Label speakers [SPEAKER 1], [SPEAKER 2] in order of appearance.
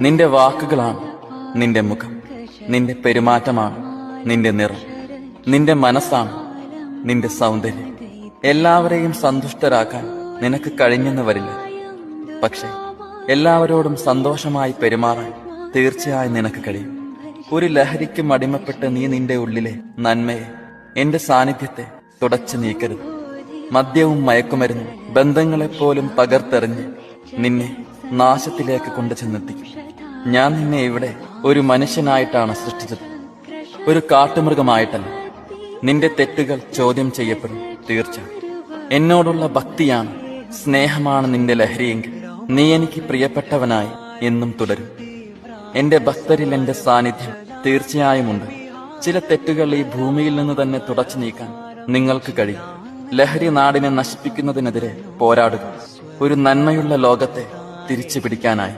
[SPEAKER 1] നിന്റെ വാക്കുകളാണ് നിന്റെ മുഖം, നിന്റെ പെരുമാറ്റമാണ് നിന്റെ നിറം, നിന്റെ മനസ്സാണ് നിന്റെ സൗന്ദര്യം. എല്ലാവരെയും സന്തുഷ്ടരാക്കാൻ നിനക്ക് കഴിഞ്ഞെന്ന് വരില്ല, പക്ഷെ എല്ലാവരോടും സന്തോഷമായി പെരുമാറാൻ തീർച്ചയായും നിനക്ക് കഴിയും. ഒരു ലഹരിക്കും അടിമപ്പെട്ട് നീ നിന്റെ ഉള്ളിലെ നന്മയെ, എന്റെ സാന്നിധ്യത്തെ തുടച്ചു നീക്കരുത്. മദ്യവും മയക്കുമരുന്നും ബന്ധങ്ങളെപ്പോലും തകർത്തെറിഞ്ഞ് നിന്നെ നാശത്തിലേക്ക് കൊണ്ടുചെന്നെത്തിക്കും. ഞാൻ നിന്നെ ഇവിടെ ഒരു മനുഷ്യനായിട്ടാണ് സൃഷ്ടിച്ചത്, ഒരു കാട്ടുമൃഗമായിട്ടല്ല. നിന്റെ തെറ്റുകൾ ചോദ്യം ചെയ്യപ്പെടും, തീർച്ച. എന്നോടുള്ള ഭക്തിയാണ്, സ്നേഹമാണ് നിന്റെ ലഹരിയെങ്കിൽ നീ എനിക്ക് പ്രിയപ്പെട്ടവനായി എന്നും തുടരും. എന്റെ ഭക്തരിൽ എന്റെ സാന്നിധ്യം തീർച്ചയായുമുണ്ട്. ചില തെറ്റുകൾ ഈ ഭൂമിയിൽ നിന്ന് തന്നെ തുടച്ചു നീക്കാൻ നിങ്ങൾക്ക് കഴിയും. ലഹരി നാടിനെ നശിപ്പിക്കുന്നതിനെതിരെ പോരാടുക, ഒരു നന്മയുള്ള ലോകത്തെ തിരിച്ചു പിടിക്കാനായി.